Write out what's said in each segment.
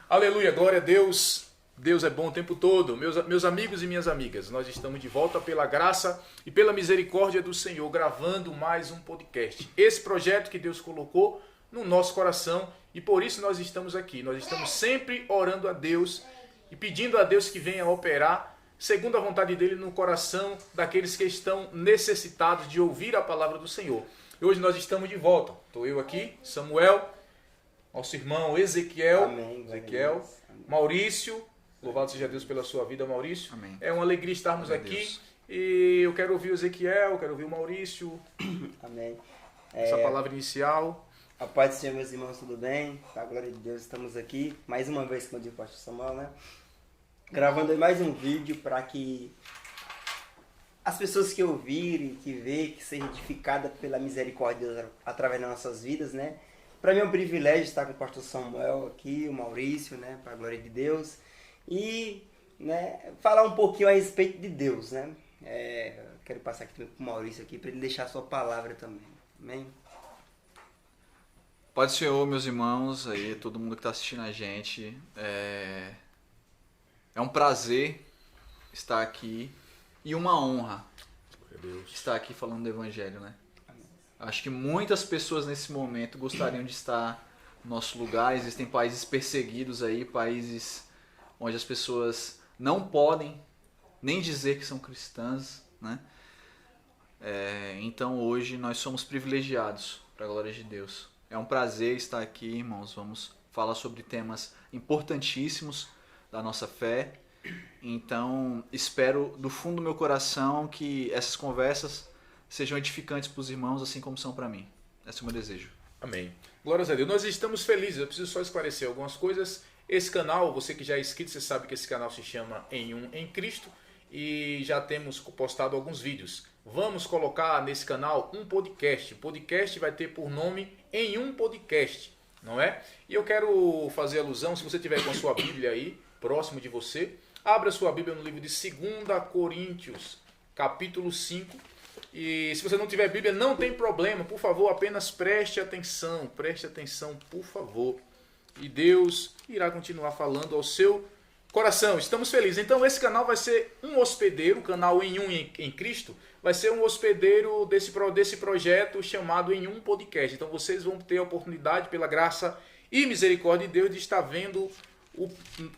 Aleluia, glória a Deus. Deus é bom o tempo todo. Meus amigos e minhas amigas, nós estamos de volta pela graça e pela misericórdia do Senhor, gravando mais um podcast. Esse projeto que Deus colocou no nosso coração e por isso nós estamos aqui. Nós estamos sempre orando a Deus e pedindo a Deus que venha operar segundo a vontade dele no coração daqueles que estão necessitados de ouvir a palavra do Senhor. E hoje nós estamos de volta. Estou eu aqui, Samuel, nosso irmão Ezequiel, Amém, Ezequiel, amém. Maurício, louvado seja Deus pela sua vida, Maurício. Amém. É uma alegria estarmos Glória a aqui Deus. e eu quero ouvir o Ezequiel, quero ouvir o Maurício, Amém. essa palavra inicial. A paz do Senhor, meus irmãos, tudo bem? Com a glória de Deus, estamos aqui mais uma vez, como diz o pastor Samuel, né? Gravando mais um vídeo para que as pessoas que ouvirem, que vê, que seja edificada pela misericórdia de Deus através das nossas vidas, né? Para mim é um privilégio estar com o pastor Samuel aqui, o Maurício, né? Para a glória de Deus. E, né, falar um pouquinho a respeito de Deus, né? Quero passar aqui para o Maurício aqui para ele deixar a sua palavra também. Amém? Pai do Senhor, meus irmãos, aí, todo mundo que está assistindo a gente, é um prazer estar aqui e uma honra Glória a Deus. estar aqui falando do Evangelho, né? Acho que muitas pessoas nesse momento gostariam de estar no nosso lugar. Existem países perseguidos aí, países onde as pessoas não podem nem dizer que são cristãs, né? Então hoje nós somos privilegiados, para a glória de Deus. É um prazer estar aqui, irmãos. Vamos falar sobre temas importantíssimos da nossa fé. Então espero do fundo do meu coração que essas conversas sejam edificantes para os irmãos, assim como são para mim. Esse é o meu desejo. Amém. Glórias a Deus. Nós estamos felizes. Eu preciso só esclarecer algumas coisas. Esse canal, você que já é inscrito, você sabe que esse canal se chama Em Um em Cristo e já temos postado alguns vídeos. Vamos colocar nesse canal um podcast. O podcast vai ter por nome Em Um Podcast, não é? E eu quero fazer alusão, se você tiver com a sua Bíblia aí, próximo de você, abra sua Bíblia no livro de 2 Coríntios, capítulo 5. E se você não tiver Bíblia, não tem problema, por favor, apenas preste atenção, por favor. E Deus irá continuar falando ao seu coração. Estamos felizes. Então esse canal vai ser um hospedeiro, o canal Em Um em Cristo, vai ser um hospedeiro desse projeto chamado Em Um Podcast. Então vocês vão ter a oportunidade, pela graça e misericórdia de Deus, de estar vendo o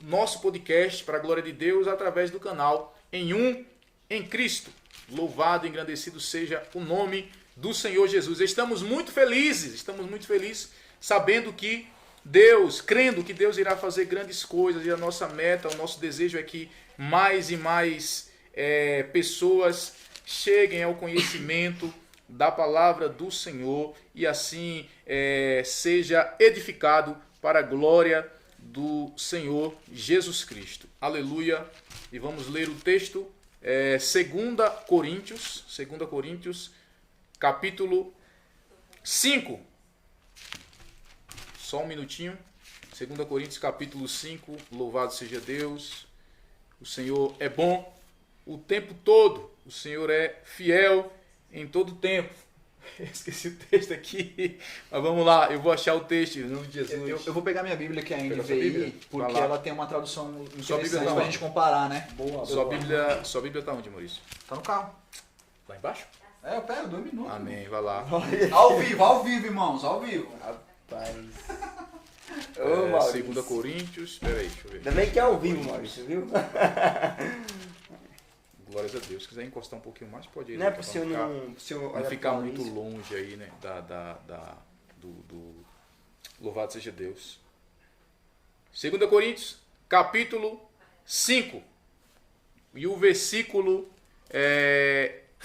nosso podcast, para a glória de Deus, através do canal Em Um em Cristo. Louvado e engrandecido seja o nome do Senhor Jesus. Estamos muito felizes sabendo que Deus, crendo que Deus irá fazer grandes coisas e a nossa meta, o nosso desejo é que mais e mais pessoas cheguem ao conhecimento da palavra do Senhor e assim seja edificado para a glória do Senhor Jesus Cristo. Aleluia. E vamos ler o texto, 2 Coríntios, capítulo 5. Só um minutinho. 2 Coríntios, capítulo 5. Louvado seja Deus. O Senhor é bom o tempo todo. O Senhor é fiel em todo o tempo. Esqueci o texto aqui. Mas vamos lá, eu vou achar o texto em nome de Jesus. Eu vou pegar minha Bíblia que é a Pega sua NVI, Bíblia? porque Vai lá. ela tem uma tradução Sua Bíblia interessante tá pra lá. gente comparar, né? Sua Bíblia está onde, Maurício? Tá no carro. Lá embaixo? Eu pego 2 minutos. Amém, vai lá. Ao vivo, irmãos, ao vivo. Rapaz. Ô, Maurício. 2 Coríntios, peraí, deixa eu ver. Também que é ao vivo, Maurício, viu? Glórias a Deus. Se quiser encostar um pouquinho mais, pode ir. Não é pra pro senhor ficar- não... pro senhor Não olhar ficar pro muito Maurício. longe aí, né? Do louvado seja Deus. 2 Coríntios, capítulo 5. E o versículo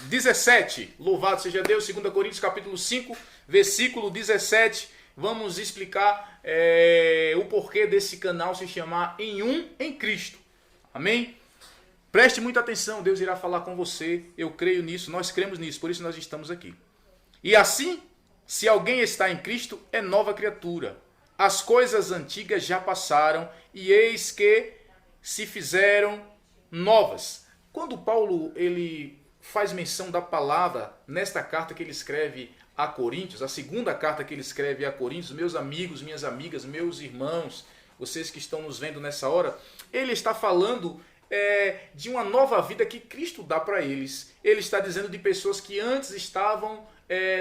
17. Louvado seja Deus. 2 Coríntios, capítulo 5, versículo 17. Vamos explicar o porquê desse canal se chamar Em Um em Cristo. Amém? Preste muita atenção, Deus irá falar com você. Eu creio nisso, nós cremos nisso, por isso nós estamos aqui. E assim, se alguém está em Cristo, é nova criatura. as coisas antigas já passaram e eis que se fizeram novas. Quando Paulo ele faz menção da palavra nesta carta que ele escreve a Coríntios, a segunda carta que ele escreve a Coríntios, meus amigos, minhas amigas, meus irmãos, vocês que estão nos vendo nessa hora, ele está falando de uma nova vida que Cristo dá para eles. Ele está dizendo de pessoas que antes estavam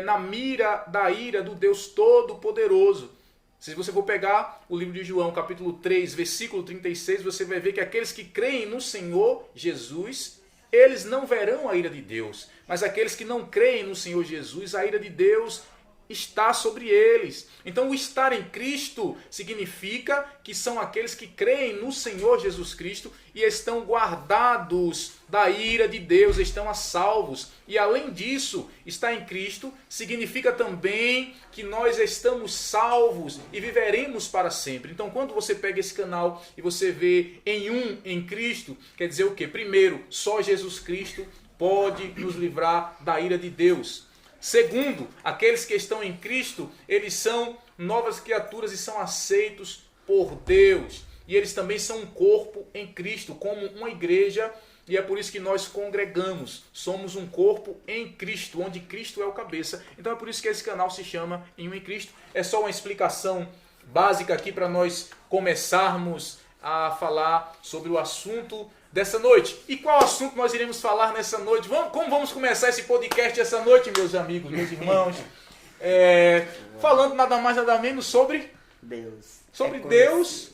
na mira da ira do Deus Todo-Poderoso. Se você for pegar o livro de João, capítulo 3, versículo 36, você vai ver que aqueles que creem no Senhor Jesus, eles não verão a ira de Deus. Mas aqueles que não creem no Senhor Jesus, a ira de Deus está sobre eles. Então o estar em Cristo significa que são aqueles que creem no Senhor Jesus Cristo e estão guardados da ira de Deus, estão a salvos. E além disso, estar em Cristo significa também que nós estamos salvos e viveremos para sempre. Então quando você pega esse canal e você vê em Cristo, quer dizer o quê? Primeiro, só Jesus Cristo pode nos livrar da ira de Deus. Segundo, aqueles que estão em Cristo, eles são novas criaturas e são aceitos por Deus. E eles também são um corpo em Cristo, como uma igreja, e é por isso que nós congregamos. Somos um corpo em Cristo, onde Cristo é o cabeça. Então é por isso que esse canal se chama Em Um em Cristo. É só uma explicação básica aqui para nós começarmos a falar sobre o assunto dessa noite. E qual assunto nós iremos falar nessa noite? Como vamos começar esse podcast essa noite, meus amigos, meus irmãos? Falando nada mais, nada menos sobre Deus. Sobre Deus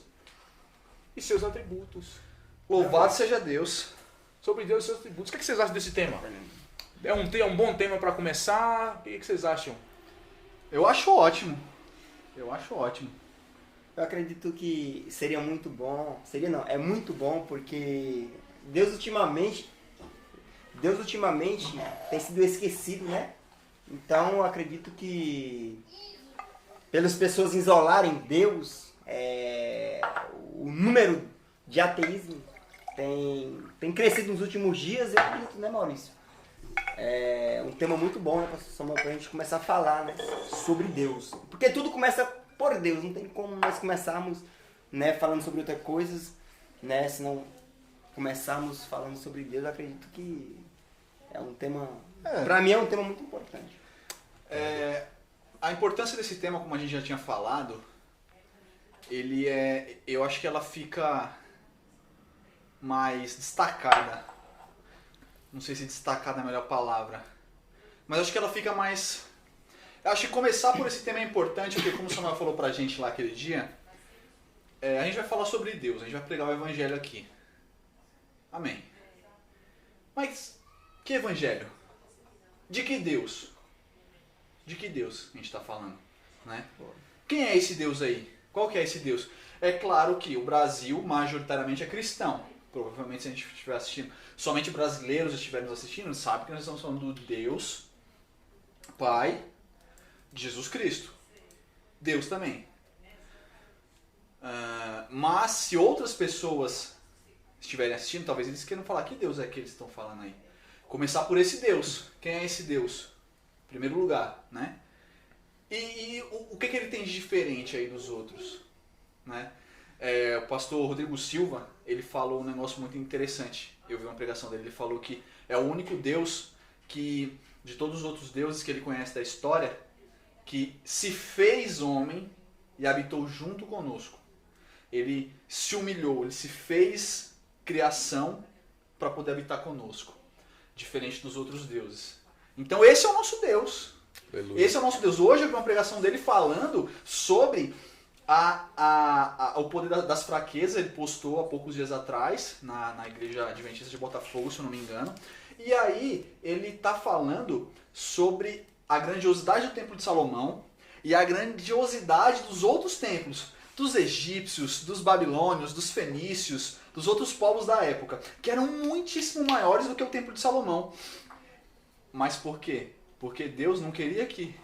e seus atributos. Louvado seja Deus. Sobre Deus e seus atributos. O que vocês acham desse tema? É um bom tema para começar? O que vocês acham? Eu acho ótimo. Eu acho ótimo. Eu acredito que seria muito bom, é muito bom porque Deus ultimamente tem sido esquecido, né? Então eu acredito que pelas pessoas isolarem Deus, o número de ateísmo tem crescido nos últimos dias, eu acredito, né, Maurício? É um tema muito bom, né, pastor Samuel, pra gente começar a falar, né, sobre Deus. Porque tudo começa por Deus, não tem como nós começarmos, né, falando sobre outras coisas, né, se não começarmos falando sobre Deus, eu acredito que é um tema, pra mim é um tema muito importante. A importância desse tema, como a gente já tinha falado, eu acho que ela fica mais destacada. Não sei se destacada é a melhor palavra, mas acho que ela fica mais... Eu acho que começar por esse tema é importante, porque como o Samuel falou pra gente lá aquele dia, a gente vai falar sobre Deus, a gente vai pregar o evangelho aqui. Amém. Mas, que evangelho? De que Deus? De que Deus a gente está falando? Né? Quem é esse Deus aí? Qual que é esse Deus? É claro que o Brasil majoritariamente é cristão. Provavelmente se a gente estiver assistindo, somente brasileiros estiverem nos assistindo, sabe que nós estamos falando do Deus Pai de Jesus Cristo. Deus também. Mas se outras pessoas estiverem assistindo, talvez eles queiram falar que Deus é que eles estão falando aí. Começar por esse Deus. Quem é esse Deus? Em primeiro lugar, né? E o que ele tem de diferente aí dos outros? Né? O pastor Rodrigo Silva, ele falou um negócio muito interessante. Eu vi uma pregação dele, ele falou que é o único Deus que, de todos os outros deuses que ele conhece da história, que se fez homem e habitou junto conosco. Ele se humilhou, ele se fez criação para poder habitar conosco, diferente dos outros deuses. Então esse é o nosso Deus. Aleluia. Esse é o nosso Deus. Hoje eu vi uma pregação dele falando sobre o poder das fraquezas. Ele postou há poucos dias atrás na igreja adventista de Botafogo, se eu não me engano. E aí ele está falando sobre a grandiosidade do templo de Salomão e a grandiosidade dos outros templos, dos egípcios, dos babilônios, dos fenícios, dos outros povos da época, que eram muitíssimo maiores do que o templo de Salomão. Mas por quê? Porque Deus não queria que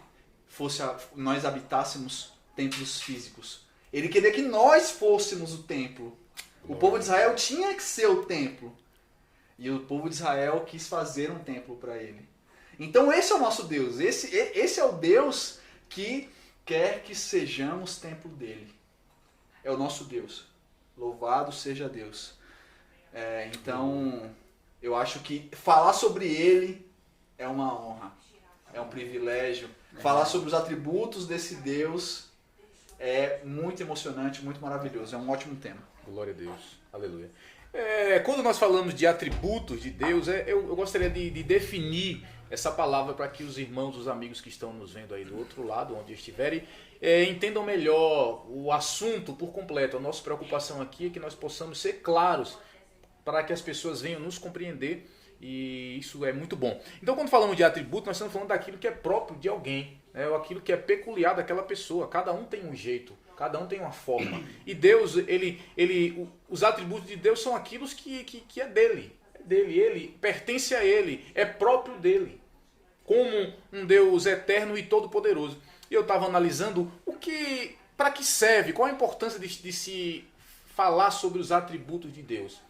nós habitássemos templos físicos. Ele queria que nós fôssemos o templo. O povo de Israel tinha que ser o templo. E o povo de Israel quis fazer um templo para ele. Então esse é o nosso Deus. Esse é o Deus que quer que sejamos templo dele. É o nosso Deus. Louvado seja Deus. Então, eu acho que falar sobre ele é uma honra, é um privilégio. Falar sobre os atributos desse Deus é muito emocionante, muito maravilhoso. É um ótimo tema. Glória a Deus. Aleluia. Quando nós falamos de atributos de Deus, eu gostaria de definir essa palavra para que os irmãos, os amigos que estão nos vendo aí do outro lado, onde estiverem, entendam melhor o assunto por completo. A nossa preocupação aqui é que nós possamos ser claros para que as pessoas venham nos compreender, e isso é muito bom. Então, quando falamos de atributo, nós estamos falando daquilo que é próprio de alguém, né? Ou aquilo que é peculiar daquela pessoa. Cada um tem um jeito, cada um tem uma forma. E Deus, os atributos de Deus são aquilo que é dele. É dele, ele pertence a ele, é próprio dele. Como um Deus eterno e todo-poderoso. E eu estava analisando para que serve, qual a importância de se falar sobre os atributos de Deus.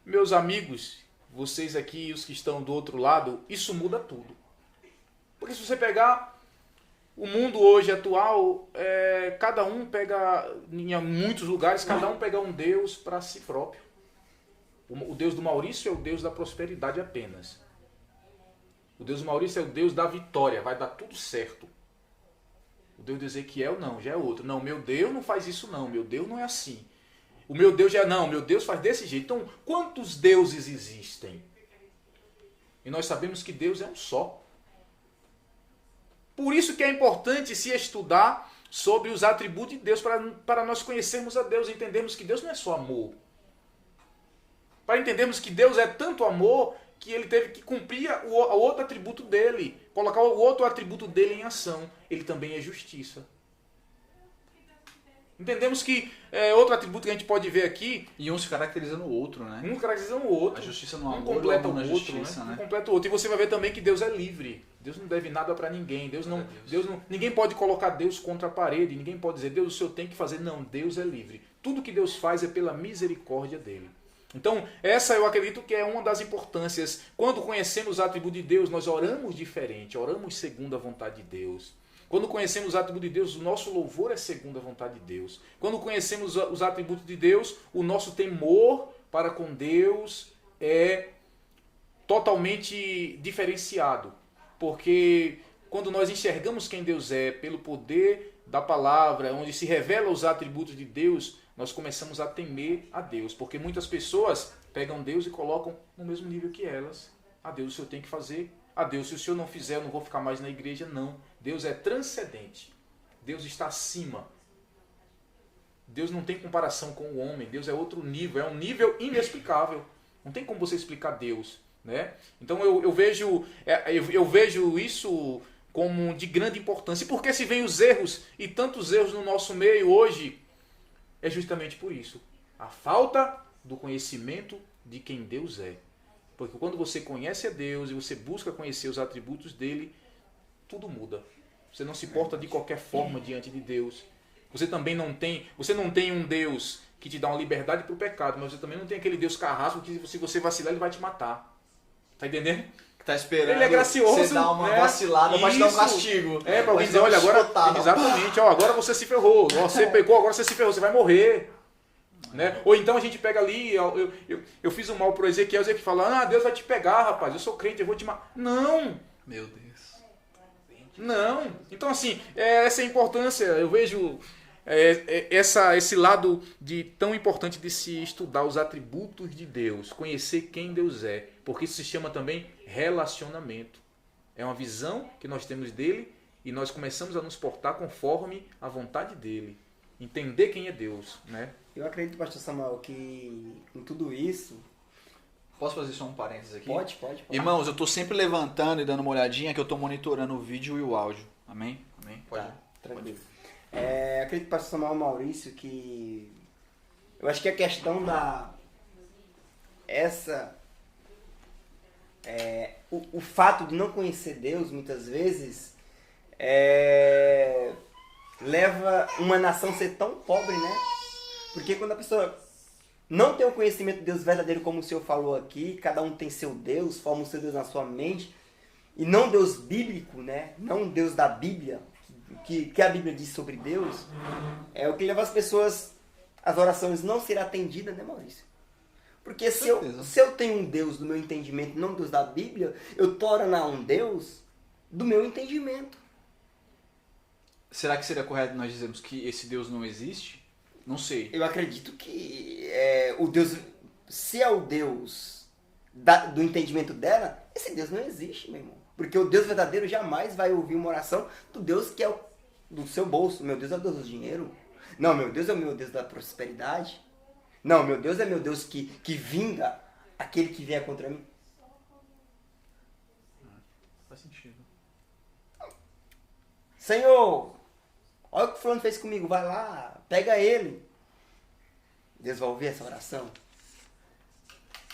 Meus amigos, vocês aqui e os que estão do outro lado, isso muda tudo. Porque se você pegar o mundo hoje atual, cada um pega, em muitos lugares, cada um pega um Deus para si próprio. O Deus do Maurício é o Deus da prosperidade apenas. O Deus do Maurício é o Deus da vitória, vai dar tudo certo. O Deus de Ezequiel não, já é outro. Não, meu Deus não faz isso não, meu Deus não é assim. O meu Deus meu Deus faz desse jeito. Então, quantos deuses existem? E nós sabemos que Deus é um só. Por isso que é importante se estudar sobre os atributos de Deus, para nós conhecermos a Deus e entendermos que Deus não é só amor. Para entendermos que Deus é tanto amor que ele teve que cumprir o outro atributo dele, colocar o outro atributo dele em ação. Ele também é justiça. Entendemos que outro atributo que a gente pode ver aqui... E um se caracteriza no outro, né? Um caracteriza no outro. A justiça no amor, um completa o outro, justiça, né? né? Um completa o outro. E você vai ver também que Deus é livre. Deus não deve nada para ninguém. Ninguém pode colocar Deus contra a parede. Ninguém pode dizer, Deus, o senhor tem que fazer. Não, Deus é livre. Tudo que Deus faz é pela misericórdia dele. Então, essa eu acredito que é uma das importâncias. Quando conhecemos os atributos de Deus, nós oramos diferente, oramos segundo a vontade de Deus. Quando conhecemos os atributos de Deus, o nosso louvor é segundo a vontade de Deus. Quando conhecemos os atributos de Deus, o nosso temor para com Deus é totalmente diferenciado. Porque quando nós enxergamos quem Deus é, pelo poder da palavra, onde se revela os atributos de Deus, nós começamos a temer a Deus. Porque muitas pessoas pegam Deus e colocam no mesmo nível que elas. A Deus, o senhor tem que fazer. A Deus, se o senhor não fizer, eu não vou ficar mais na igreja. Não. Deus é transcendente. Deus está acima. Deus não tem comparação com o homem. Deus é outro nível. É um nível inexplicável. Não tem como você explicar Deus, né? Então eu vejo isso como de grande importância. E por que se vêm os erros e tantos erros no nosso meio hoje? É justamente por isso. A falta do conhecimento de quem Deus é. Porque quando você conhece a Deus e você busca conhecer os atributos dele, tudo muda. Você não se porta de qualquer forma diante de Deus. Você não tem um Deus que te dá uma liberdade para o pecado, mas você também não tem aquele Deus carrasco que se você vacilar ele vai te matar. Tá entendendo? Tá esperando ele é gracioso, você dar uma vacilada para te dar um castigo. Para alguém dizer, olha, agora... Exatamente, agora você se ferrou. Você pecou, agora você se ferrou, você vai morrer. Né? Ou então a gente pega ali, eu fiz um mal pro Ezequiel que fala, Deus vai te pegar, rapaz, eu sou crente, eu vou te matar. Não! Meu Deus. Não! Então assim, essa é a importância, eu vejo esse lado tão importante de se estudar os atributos de Deus, conhecer quem Deus é, porque isso se chama também relacionamento. É uma visão que nós temos dele e nós começamos a nos portar conforme a vontade dele. Entender quem é Deus, né? Eu acredito, pastor Samuel, que em tudo isso... Posso fazer só um parênteses aqui? Pode. Irmãos, eu estou sempre levantando e dando uma olhadinha que eu estou monitorando o vídeo e o áudio. Amém? Pode. Tá, tranquilo. Acredito, pastor Samuel Maurício, que... Eu acho que a questão da... O fato de não conhecer Deus, muitas vezes, leva uma nação a ser tão pobre, né? Porque quando a pessoa não tem o conhecimento de Deus verdadeiro, como o senhor falou aqui, cada um tem seu Deus, forma o seu Deus na sua mente, e não Deus bíblico, né? Não Deus da Bíblia, que a Bíblia diz sobre Deus, é o que leva as pessoas, as orações não serem atendidas, né, Maurício? Porque se eu tenho um Deus do meu entendimento, não Deus da Bíblia, eu tô orando a um Deus do meu entendimento. Será que seria correto nós dizermos que esse Deus não existe? Não sei. Eu acredito que o Deus, se é o Deus do entendimento dela, esse Deus não existe, meu irmão. Porque o Deus verdadeiro jamais vai ouvir uma oração do Deus que é do seu bolso. Meu Deus é o Deus do dinheiro. Não, meu Deus é o meu Deus da prosperidade. Não, meu Deus é meu Deus que vinga aquele que vier contra mim. Faz sentido. Senhor, olha o que o fulano fez comigo, vai lá, pega ele. Deus vai ouvir essa oração.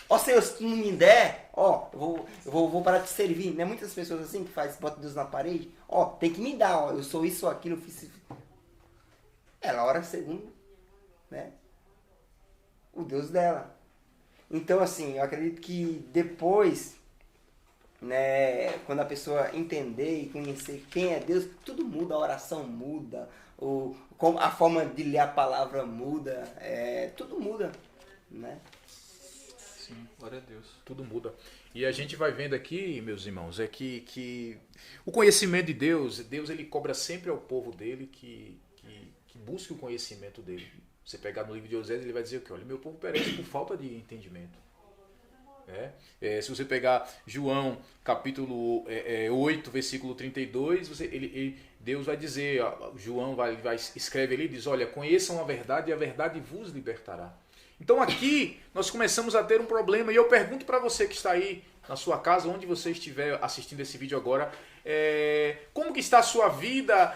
Ó Senhor, se tu não me der, ó, eu vou parar de te servir. Não é muitas pessoas assim que bota Deus na parede? Ó, tem que me dar, ó, eu sou isso ou aquilo, eu fiz isso. Ela ora segundo, né? O Deus dela. Então, assim, eu acredito que depois, né, quando a pessoa entender e conhecer quem é Deus, tudo muda, a oração muda, a forma de ler a palavra muda, tudo muda, né? Sim, glória a Deus. Tudo muda. E a gente vai vendo aqui, meus irmãos, é que o conhecimento de Deus ele cobra sempre ao povo dele que busque o conhecimento dele. Você pegar no livro de Osés, ele vai dizer o quê? Olha, meu povo perece por falta de entendimento. Se você pegar João, capítulo 8, versículo 32, Deus vai dizer, João escreve ali, diz, olha, conheçam a verdade e a verdade vos libertará. Então aqui nós começamos a ter um problema e eu pergunto para você que está aí na sua casa, onde você estiver assistindo esse vídeo agora, como que está a sua vida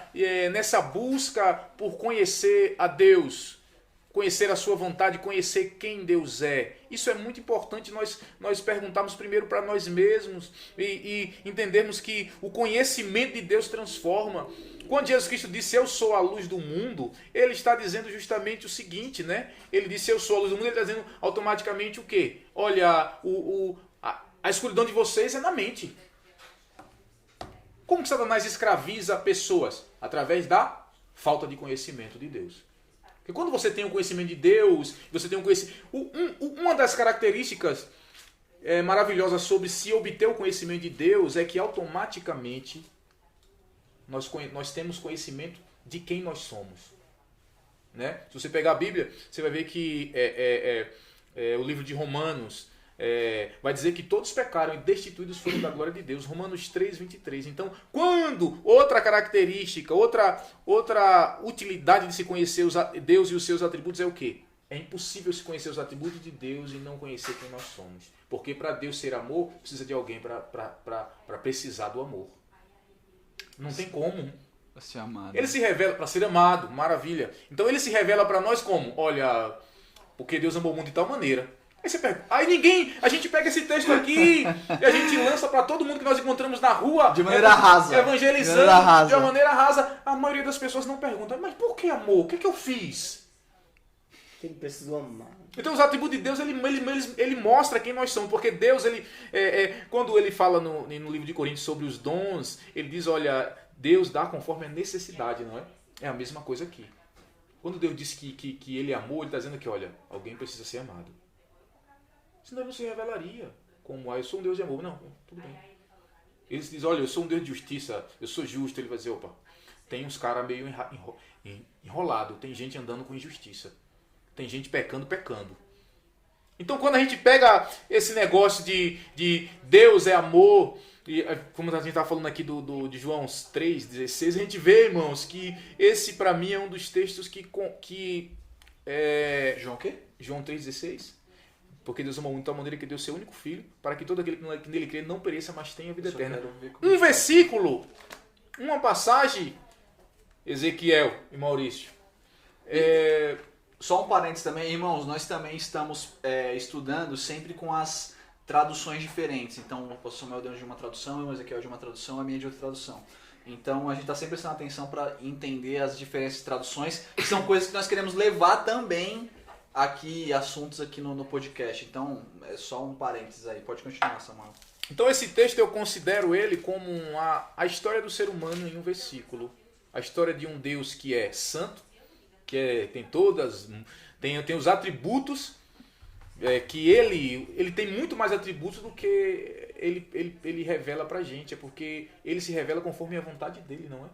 nessa busca por conhecer a Deus? Conhecer a sua vontade, conhecer quem Deus é. Isso é muito importante nós perguntarmos primeiro para nós mesmos e entendermos que o conhecimento de Deus transforma. Quando Jesus Cristo disse, eu sou a luz do mundo, ele está dizendo justamente o seguinte, né? Ele disse, eu sou a luz do mundo, ele está dizendo automaticamente o quê? Olha, a escuridão de vocês é na mente. Como que Satanás escraviza pessoas? Através da falta de conhecimento de Deus. Porque quando você tem o conhecimento de Deus, você tem uma das características maravilhosas sobre se obter o conhecimento de Deus é que automaticamente nós temos conhecimento de quem nós somos. Né? Se você pegar a Bíblia, você vai ver que o livro de Romanos vai dizer que todos pecaram e destituídos foram da glória de Deus. Romanos 3, 23. Então, quando outra característica, outra utilidade de se conhecer Deus e os seus atributos é o quê? É impossível se conhecer os atributos de Deus e não conhecer quem nós somos. Porque para Deus ser amor, precisa de alguém para precisar do amor. Não tem como. Para ser amado. Ele se revela para ser amado, maravilha. Então ele se revela para nós como? Olha, porque Deus amou o mundo de tal maneira. Aí você pega. A gente pega esse texto aqui e a gente lança para todo mundo que nós encontramos na rua. De maneira rasa. Evangelizando de uma maneira rasa. A maioria das pessoas não pergunta, mas por que amor? O que eu fiz? Ele precisou amar. Então os atributos de Deus, ele mostra quem nós somos. Porque Deus, quando ele fala no livro de Coríntios sobre os dons, ele diz, olha, Deus dá conforme a necessidade, não é? É a mesma coisa aqui. Quando Deus diz que ele amou, ele está dizendo que, olha, alguém precisa ser amado. Senão ele não se revelaria como, eu sou um Deus de amor. Não, tudo bem. Ele diz, olha, eu sou um Deus de justiça, eu sou justo. Ele vai dizer, opa, tem uns caras meio enrolados, tem gente andando com injustiça. Tem gente pecando. Então quando a gente pega esse negócio de Deus é amor, e como a gente está falando aqui de João 3,16, a gente vê, irmãos, que esse para mim é um dos textos João o quê? João 3,16. Porque Deus amou muito de tal maneira que deu seu único filho, para que todo aquele que nele crê não pereça, mas tenha vida eterna. Um versículo, uma passagem, Ezequiel e Maurício. Só um parênteses também, irmãos, nós também estamos estudando sempre com as traduções diferentes. Então, o pastor Samuel deu de uma tradução, o Ezequiel de uma tradução, a minha de outra tradução. Então, a gente está sempre prestando atenção para entender as diferentes traduções, que são coisas que nós queremos levar também aqui, assuntos aqui no podcast. Então, é só um parênteses aí. Pode continuar, Samuel. Então, esse texto eu considero ele como a história do ser humano em um versículo. a história de um Deus que é santo, tem os atributos, que ele tem muito mais atributos do que ele revela pra gente. É porque ele se revela conforme a vontade dele, não é?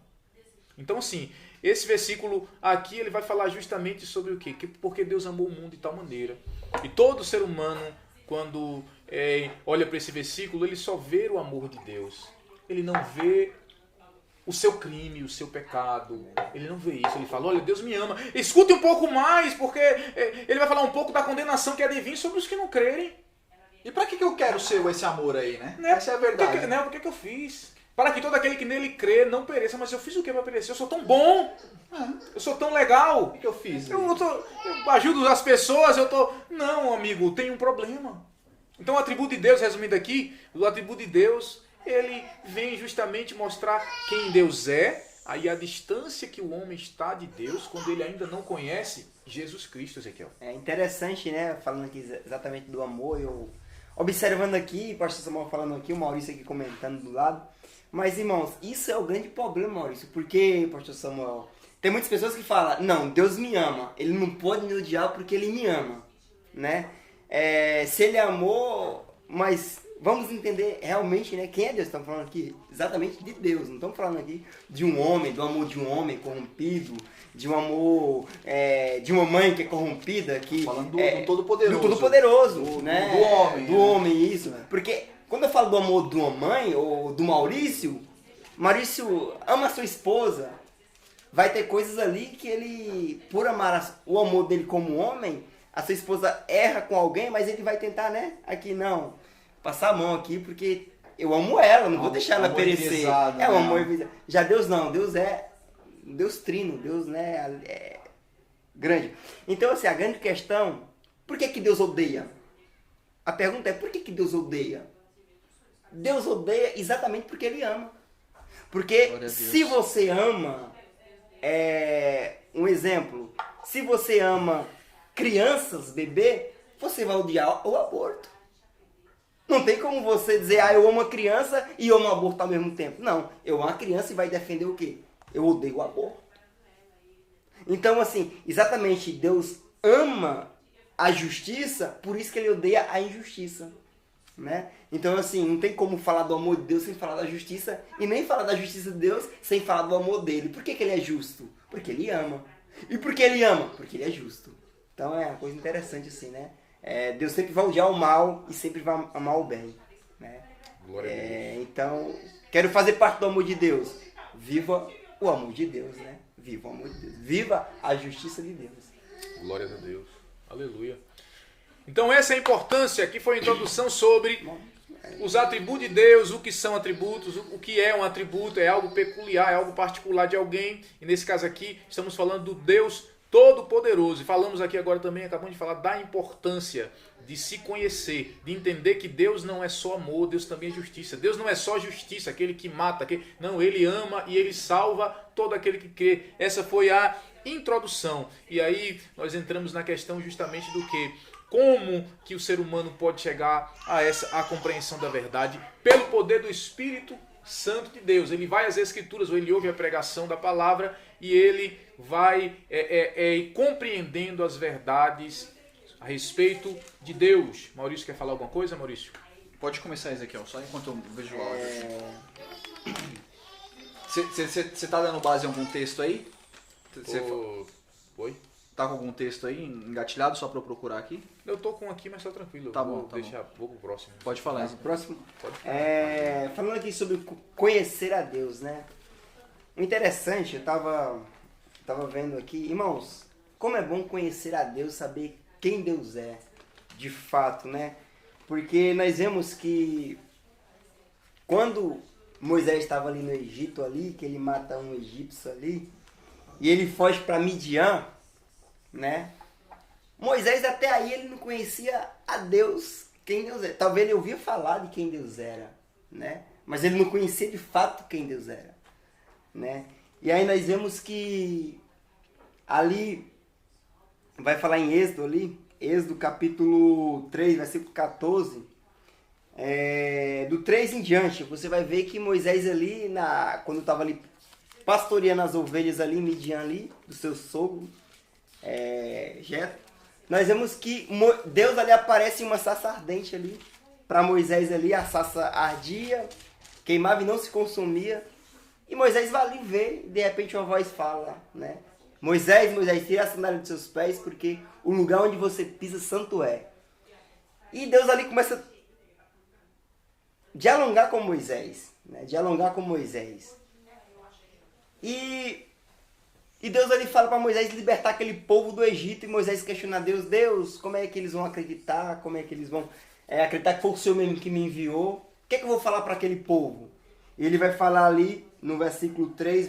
Então, assim, esse versículo aqui, ele vai falar justamente sobre o quê? Porque Deus amou o mundo de tal maneira. E todo ser humano, quando olha para esse versículo, ele só vê o amor de Deus. Ele não vê o seu crime, o seu pecado. Ele não vê isso. Ele fala, olha, Deus me ama. Escute um pouco mais, porque ele vai falar um pouco da condenação que há de vir sobre os que não crerem. E pra que eu quero ser esse amor aí, né? Essa é a verdade. Por que eu fiz? Para que todo aquele que nele crê não pereça. Mas eu fiz o que para perecer? Eu sou tão bom. Eu sou tão legal. O que eu fiz? Eu ajudo as pessoas. Não, amigo, tem um problema. Então o atributo de Deus, resumindo aqui, o atributo de Deus, ele vem justamente mostrar quem Deus é, aí a distância que o homem está de Deus quando ele ainda não conhece Jesus Cristo, Ezequiel. É interessante, né? Falando aqui exatamente do amor, eu observando aqui, o pastor Samuel falando aqui, o Maurício aqui comentando do lado. Mas, irmãos, isso é o grande problema, Maurício. Porque, pastor Samuel, tem muitas pessoas que falam, não, Deus me ama, ele não pode me odiar porque ele me ama, né? Se ele amou, mas vamos entender realmente, né, quem é Deus. Estamos falando aqui exatamente de Deus, não estamos falando aqui de um homem, do amor de um homem corrompido, de um amor de uma mãe que é corrompida. Falando do Todo-Poderoso. Do Todo-Poderoso, né? Do homem. Do homem, isso. Porque quando eu falo do amor de uma mãe ou do Maurício ama a sua esposa, vai ter coisas ali que ele, por amar o amor dele como homem, a sua esposa erra com alguém, mas ele vai tentar, né? Aqui não, passar a mão aqui porque eu amo ela, não vou deixar ela perecer. É um amor enviesado. Já Deus não, Deus é Deus trino, Deus, né, é grande. Então, assim, a grande questão, por que Deus odeia? A pergunta é, por que Deus odeia? Deus odeia exatamente porque ele ama. Porque se você ama, um exemplo, se você ama crianças, bebê, você vai odiar o aborto. Não tem como você dizer, eu amo a criança e amo o aborto ao mesmo tempo. Não, eu amo a criança e vai defender o quê? Eu odeio o aborto. Então, assim, exatamente, Deus ama a justiça, por isso que ele odeia a injustiça, né? Então, assim, não tem como falar do amor de Deus sem falar da justiça, e nem falar da justiça de Deus sem falar do amor dele. Por que ele é justo? Porque ele ama. E por que ele ama? Porque ele é justo. Então é uma coisa interessante assim, né? Deus sempre vai odiar o mal e sempre vai amar o bem, né? Glória a Deus. Então, quero fazer parte do amor de Deus. Viva o amor de Deus, né? Viva o amor de Deus. Viva a justiça de Deus. Glórias a Deus. Aleluia. Então essa é a importância, aqui foi a introdução sobre os atributos de Deus, o que são atributos, o que é um atributo, é algo peculiar, é algo particular de alguém. E nesse caso aqui, estamos falando do Deus Todo-Poderoso. E falamos aqui agora também, acabamos de falar da importância de se conhecer, de entender que Deus não é só amor, Deus também é justiça. Deus não é só justiça, aquele que mata, não, ele ama e ele salva todo aquele que crê. Essa foi a introdução. E aí nós entramos na questão justamente do que? Como que o ser humano pode chegar a compreensão da verdade? Pelo poder do Espírito Santo de Deus. Ele vai às Escrituras, ou ele ouve a pregação da palavra e ele vai compreendendo as verdades a respeito de Deus. Maurício, quer falar alguma coisa, Maurício? Pode começar, Ezequiel, só enquanto eu vejo o áudio. Você tá dando base em algum texto aí? Oi? Tá com algum texto aí engatilhado só pra eu procurar aqui? Eu tô com aqui, mas tá tranquilo. Tá bom, Vou pro próximo. Pode falar. Próximo. Pode falar. Falando aqui sobre conhecer a Deus, né? O interessante, eu tava vendo aqui, irmãos, como é bom conhecer a Deus, saber quem Deus é, de fato, né? Porque nós vemos que quando Moisés estava ali no Egito, ali, que ele mata um egípcio ali, e ele foge para Midian, né? Moisés até aí ele não conhecia a Deus, quem Deus era. Talvez ele ouvia falar de quem Deus era, né? Mas ele não conhecia de fato quem Deus era, né? E aí nós vemos que ali vai falar em Êxodo ali, Êxodo capítulo 3, versículo 14, do 3 em diante, você vai ver que Moisés ali, quando estava ali pastoreando as ovelhas ali, em Midian ali, do seu sogro, Jetro, nós vemos que Deus ali aparece em uma sarça ardente ali, para Moisés ali, a sarça ardia, queimava e não se consumia, e Moisés vai ali ver, e de repente uma voz fala, né? Moisés, tira a sandália dos seus pés, porque o lugar onde você pisa santo é. E Deus ali começa a dialogar com Moisés, né? Dialogar com Moisés. E Deus ali fala para Moisés libertar aquele povo do Egito, e Moisés questiona a Deus, Deus, como é que eles vão acreditar? Como é que eles vão acreditar que foi o Senhor mesmo que me enviou? O que é que eu vou falar para aquele povo? Ele vai falar ali no versículo 3,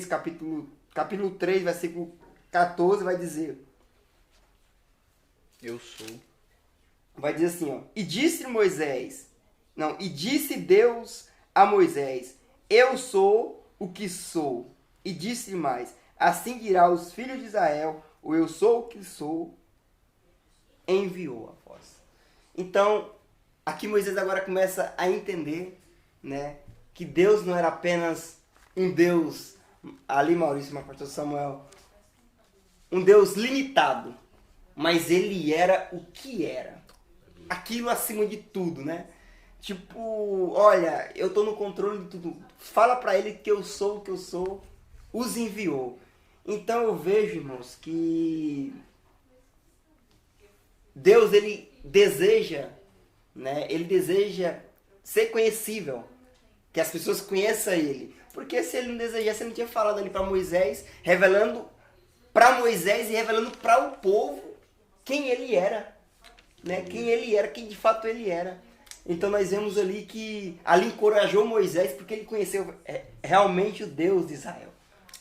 capítulo 3, versículo 14, vai dizer... Eu sou. Vai dizer assim, ó. E disse Deus a Moisés, eu sou o que sou. E disse mais, assim dirá aos filhos de Israel, o eu sou o que sou, enviou a vós. Então, aqui Moisés agora começa a entender, né, que Deus não era apenas um Deus, ali Maurício, mas pastor Samuel, um Deus limitado, mas ele era o que era. Aquilo acima de tudo, né? Tipo, olha, eu tô no controle de tudo. Fala pra ele que eu sou o que eu sou. Os enviou. Então eu vejo, irmãos, que Deus, ele deseja, né? Ele deseja ser conhecível. Que as pessoas conheçam ele. Porque se ele não desejasse, ele não tinha falado ali para Moisés, revelando para Moisés e revelando para o povo quem ele era. Né? Quem ele era, quem de fato ele era. Então nós vemos ali que ali encorajou Moisés porque ele conheceu realmente o Deus de Israel.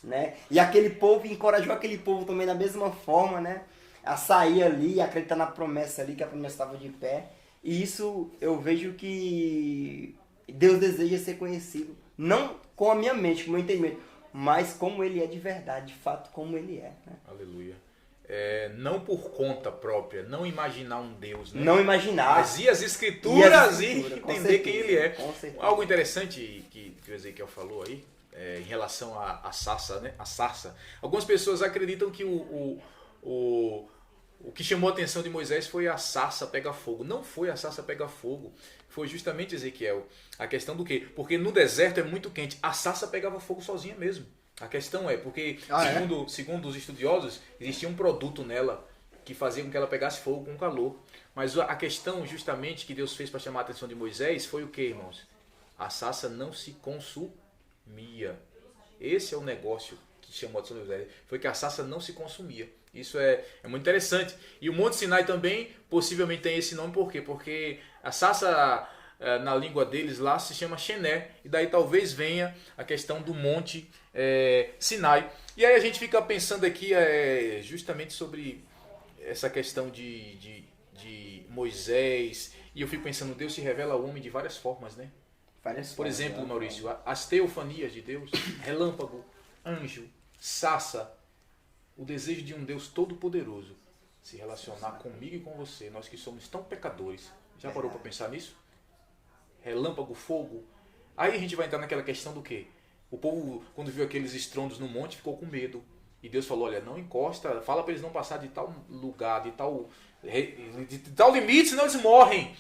Né? E aquele povo encorajou aquele povo também da mesma forma, né? A sair ali e acreditar na promessa ali, que a promessa estava de pé. E isso eu vejo que Deus deseja ser conhecido, não com a minha mente, com o meu entendimento, mas como ele é de verdade, de fato como ele é. Né? Aleluia. Não por conta própria, não imaginar um Deus, né? Não imaginar. Mas ir às escrituras e certeza, entender quem ele é. com certeza. Algo interessante que o Ezequiel falou aí, em relação à sarça, né? A sarça. Algumas pessoas acreditam que o que chamou a atenção de Moisés foi a sarça pegar fogo. Não foi a sarça pegar fogo. Foi justamente, Ezequiel, a questão do quê? Porque no deserto é muito quente. A sarça pegava fogo sozinha mesmo. A questão é porque, segundo os estudiosos, existia um produto nela que fazia com que ela pegasse fogo com calor. Mas a questão justamente que Deus fez para chamar a atenção de Moisés foi o que, irmãos? A sarça não se consumia. Esse é o negócio que chamou a atenção de Moisés. Foi que a sarça não se consumia. Isso é muito interessante. E o Monte Sinai também possivelmente tem esse nome, por quê? Porque a sarça na língua deles lá se chama Shené, e daí talvez venha a questão do Monte Sinai. E aí a gente fica pensando aqui justamente sobre essa questão de Moisés, e eu fico pensando, Deus se revela ao homem de várias formas, né? Por exemplo, Maurício, as teofanias de Deus, relâmpago, anjo, sarça, o desejo de um Deus todo-poderoso se relacionar comigo e com você, nós que somos tão pecadores. Já parou para pensar nisso? Relâmpago, fogo. Aí a gente vai entrar naquela questão do quê? O povo, quando viu aqueles estrondos no monte, ficou com medo. E Deus falou, olha, não encosta, fala para eles não passar de tal lugar, de tal limite, senão eles morrem.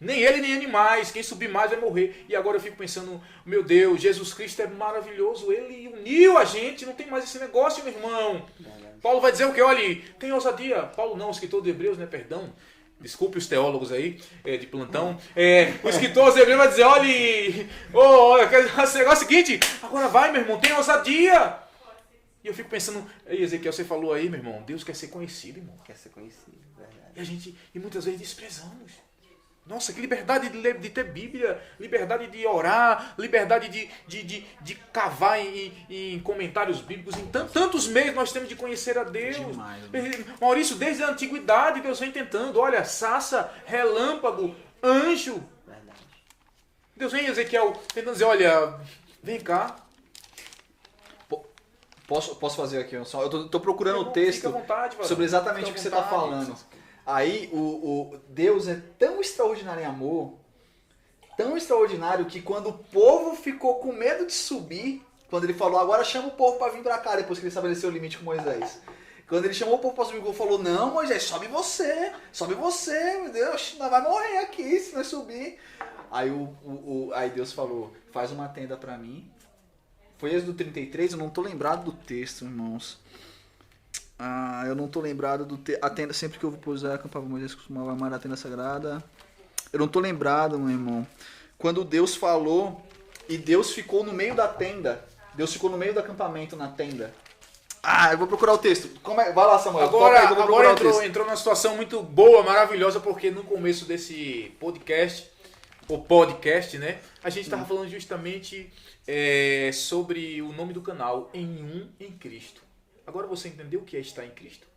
Nem ele, nem animais. Quem subir mais vai morrer. E agora eu fico pensando, meu Deus, Jesus Cristo é maravilhoso. Ele uniu a gente, não tem mais esse negócio, meu irmão. Paulo vai dizer o quê? Olha, tem ousadia. Paulo não, o escritor de Hebreus, né? Perdão. Desculpe os teólogos aí, de plantão. O escritor de Hebreus vai dizer, olha, esse negócio é o seguinte, agora vai, meu irmão, tem ousadia. E eu fico pensando, Ezequiel, você falou aí, meu irmão, Deus quer ser conhecido, irmão. Quer ser conhecido, verdade. E muitas vezes desprezamos. Nossa, que liberdade de ter Bíblia, liberdade de orar, liberdade de cavar em comentários bíblicos. Em tantos meios nós temos de conhecer a Deus. Demais, Maurício, desde a antiguidade Deus vem tentando. Olha, sarça, relâmpago, anjo. Verdade. Deus vem, Ezequiel, tentando dizer, olha, vem cá. Posso fazer aqui? Eu tô procurando o Fica texto à vontade, sobre exatamente o que você está falando. Aí o Deus é tão extraordinário em amor, tão extraordinário, que quando o povo ficou com medo de subir, Quando ele falou, agora chama o povo para vir para cá, depois que ele estabeleceu o limite com Moisés. Quando ele chamou o povo para subir, ele falou, não, Moisés, sobe você, meu Deus, nós vai morrer aqui se nós subir. Aí, aí Deus falou, faz uma tenda para mim. Foi Êxodo 33, eu não tô lembrado do texto, irmãos. Eu não tô lembrado do texto. A tenda, sempre que eu vou pousar, acampava Moisés, costumava amar a tenda sagrada. Eu não tô lembrado, meu irmão. Quando Deus falou, e Deus ficou no meio da tenda. Deus ficou no meio do acampamento, na tenda. Eu vou procurar o texto. Vai lá, Samuel. Agora entrou numa situação muito boa, maravilhosa, porque no começo desse podcast, né, a gente estava falando justamente sobre o nome do canal, em Cristo. Agora você entendeu o que é estar em Cristo?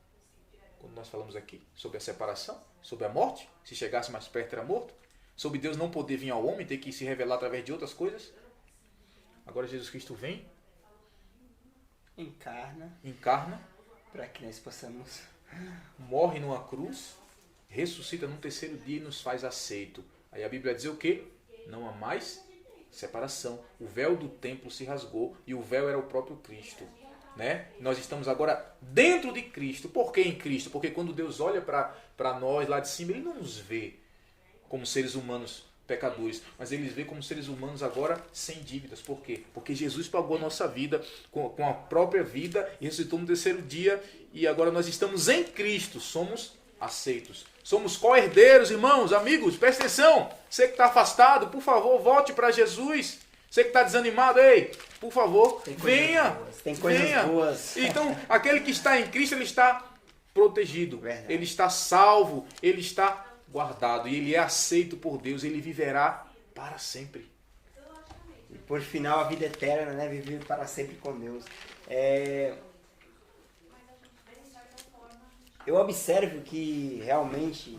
Quando nós falamos aqui sobre a separação, sobre a morte, se chegasse mais perto era morto, sobre Deus não poder vir ao homem, ter que se revelar através de outras coisas. Agora Jesus Cristo vem, encarna, para que nós possamos, morre numa cruz, ressuscita no terceiro dia e nos faz aceito. Aí a Bíblia diz o quê? Não há mais separação. O véu do templo se rasgou e o véu era o próprio Cristo. Né? Nós estamos agora dentro de Cristo. Por que em Cristo? Porque quando Deus olha para nós lá de cima, Ele não nos vê como seres humanos pecadores, mas Ele nos vê como seres humanos agora sem dívidas. Por quê? Porque Jesus pagou a nossa vida com a própria vida e ressuscitou no terceiro dia e agora nós estamos em Cristo, somos aceitos. Somos co-herdeiros, irmãos, amigos, presta atenção. Você que está afastado, por favor, volte para Jesus. Você que está desanimado, ei, por favor, venha. Tem coisas boas. Então, aquele que está em Cristo, ele está protegido. Verdade. Ele está salvo, ele está guardado. E ele é aceito por Deus, ele viverá para sempre. E por final, a vida eterna, né? Viver para sempre com Deus. Eu observo que realmente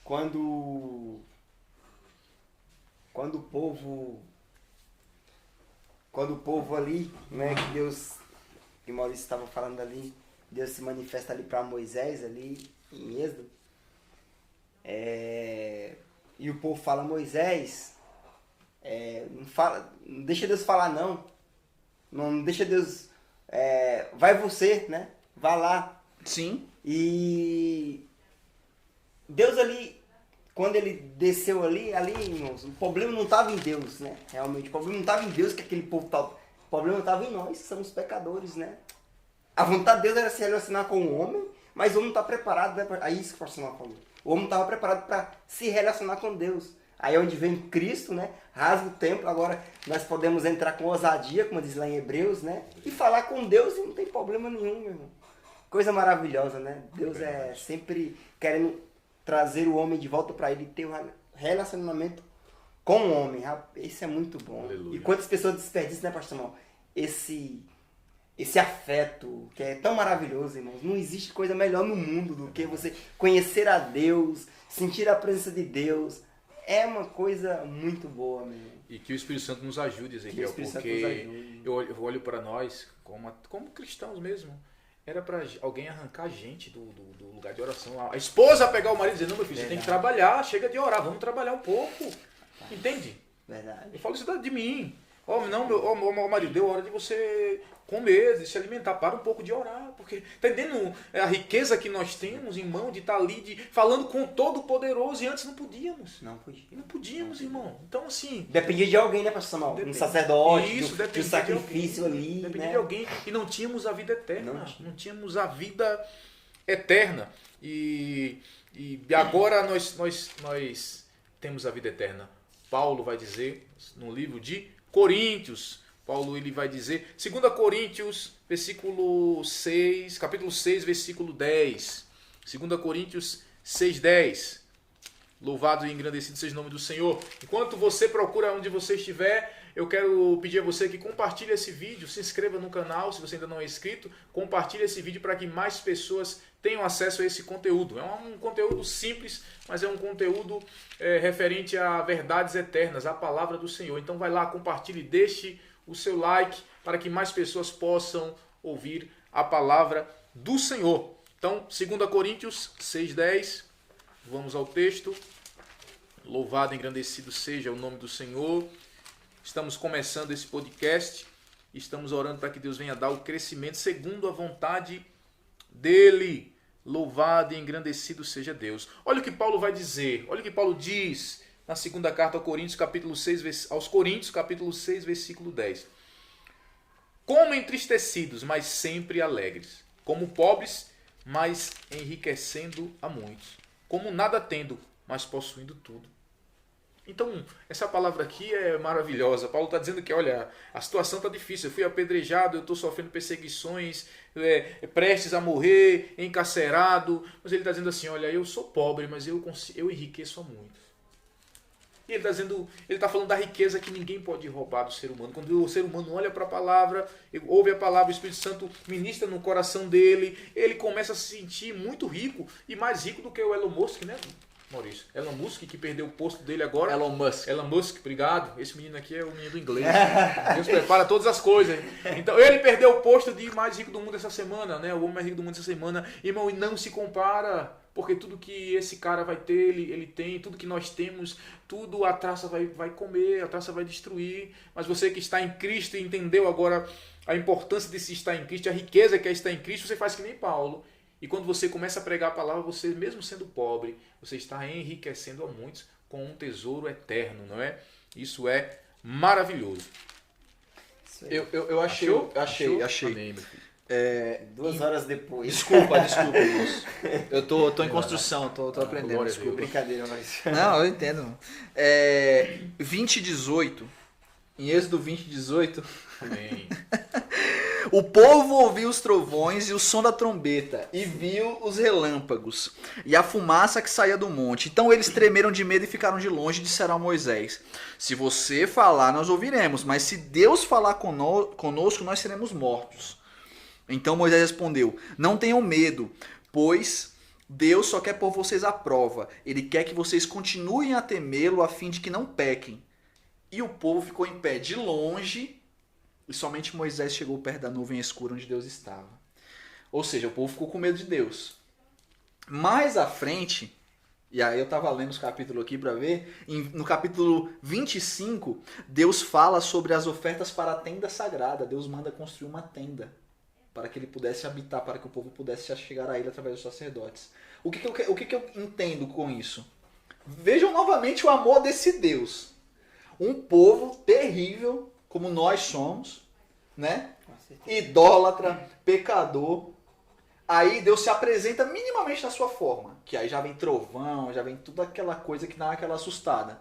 quando o povo ali, né, que Deus, que Maurício estava falando ali, Deus se manifesta ali para Moisés ali em Êxodo, e o povo fala, Moisés, não deixa Deus falar não deixa Deus, vai você, né, vai lá. Sim. E Deus ali, quando ele desceu ali, irmãos, o problema não estava em Deus, né? Realmente, o problema não estava em Deus que aquele povo estava. O problema estava em nós, que somos pecadores, né? A vontade de Deus era se relacionar com o homem, mas o homem não está preparado, né? É isso que o pastor falou. O homem não estava preparado para se relacionar com Deus. Aí é onde vem Cristo, né? Rasga o templo, agora nós podemos entrar com ousadia, como diz lá em Hebreus, né? E falar com Deus e não tem problema nenhum, meu irmão. Coisa maravilhosa, né? Deus é sempre querendo trazer o homem de volta para ele e ter um relacionamento com o homem. Isso é muito bom. Aleluia. E quantas pessoas desperdiçam, né, pastor Mal? Esse afeto que é tão maravilhoso, irmãos. Não existe coisa melhor no mundo do que você conhecer a Deus, sentir a presença de Deus. É uma coisa muito boa, meu. E que o Espírito Santo nos ajude, Ezequiel, porque eu olho para nós como cristãos mesmo. Era para alguém arrancar a gente do lugar de oração. A esposa pegar o marido e dizer, não, meu filho, você tem que trabalhar, chega de orar, vamos trabalhar um pouco. Entende? Verdade. Eu falo isso de mim. Meu marido, deu hora de você comer, de se alimentar, para um pouco de orar. Porque, tá entendendo a riqueza que nós temos, irmão, de estar ali, falando com o Todo-Poderoso, e antes não podíamos. Não podia. Não podíamos, irmão. Então, assim... Dependia de alguém, né, pastor Samuel? Um sacerdote, isso, do sacrifício ali, dependia né? de alguém. E não tínhamos a vida eterna. Não tínhamos a vida eterna. E agora nós temos a vida eterna. Paulo vai dizer, no livro de Coríntios, Paulo ele vai dizer, 2 Coríntios, capítulo 6, versículo 10. 2 Coríntios 6, 10. Louvado e engrandecido seja o nome do Senhor. Enquanto você procura onde você estiver, eu quero pedir a você que compartilhe esse vídeo, se inscreva no canal, se você ainda não é inscrito, compartilhe esse vídeo para que mais pessoas tenham acesso a esse conteúdo. É um conteúdo simples, mas é um conteúdo referente a verdades eternas, a palavra do Senhor. Então vai lá, compartilhe, deixe o seu like para que mais pessoas possam ouvir a palavra do Senhor. Então, 2 Coríntios 6,10, vamos ao texto. Louvado e engrandecido seja o nome do Senhor. Estamos começando esse podcast. Estamos orando para que Deus venha dar o crescimento segundo a vontade dele. Louvado e engrandecido seja Deus. Olha o que Paulo vai dizer. Olha o que Paulo diz na segunda carta aos Coríntios, capítulo 6, versículo 10. Como entristecidos, mas sempre alegres. Como pobres, mas enriquecendo a muitos. Como nada tendo, mas possuindo tudo. Então, essa palavra aqui é maravilhosa. Paulo está dizendo que, olha, a situação está difícil. Eu fui apedrejado, eu estou sofrendo perseguições, prestes a morrer, encarcerado. Mas ele está dizendo assim, olha, eu sou pobre, mas eu enriqueço a muitos. E ele está falando da riqueza que ninguém pode roubar do ser humano. Quando o ser humano olha para a palavra, ouve a palavra, o Espírito Santo ministra no coração dele, ele começa a se sentir muito rico, e mais rico do que o Elon Musk, né, Maurício? Elon Musk, que perdeu o posto dele agora. Elon Musk, obrigado. Esse menino aqui é o menino do inglês. Deus prepara todas as coisas. Então, ele perdeu o posto de mais rico do mundo essa semana, né? O homem mais rico do mundo essa semana. Irmão, e não se compara, porque tudo que esse cara vai ter, ele tem, tudo que nós temos, tudo a traça vai comer, a traça vai destruir. Mas você que está em Cristo e entendeu agora a importância de se estar em Cristo, a riqueza que é estar em Cristo, você faz que nem Paulo. E quando você começa a pregar a palavra, você, mesmo sendo pobre, você está enriquecendo a muitos com um tesouro eterno, não é? Isso é maravilhoso. Eu achei. Amém, meu filho. 2 horas depois. Desculpa, moço. Eu tô em construção, tô aprendendo, glória a desculpa. Deus. Brincadeira, mas... Não, eu entendo. 20:18, em Êxodo 20:18, Amém. o povo ouviu os trovões e o som da trombeta, e viu os relâmpagos, e a fumaça que saía do monte. Então eles tremeram de medo e ficaram de longe, e disseram a Moisés: se você falar, nós ouviremos, mas se Deus falar conosco, nós seremos mortos. Então Moisés respondeu: não tenham medo, pois Deus só quer pôr vocês à prova. Ele quer que vocês continuem a temê-lo a fim de que não pequem. E o povo ficou em pé de longe, e somente Moisés chegou perto da nuvem escura onde Deus estava. Ou seja, o povo ficou com medo de Deus. Mais à frente, e aí eu estava lendo os capítulos aqui para ver, no capítulo 25, Deus fala sobre as ofertas para a tenda sagrada. Deus manda construir uma tenda para que ele pudesse habitar, para que o povo pudesse chegar a ele através dos sacerdotes. O que eu entendo com isso? Vejam novamente o amor desse Deus. Um povo terrível, como nós somos, né? Idólatra, pecador. Aí Deus se apresenta minimamente na sua forma, que aí já vem trovão, já vem toda aquela coisa que dá aquela assustada.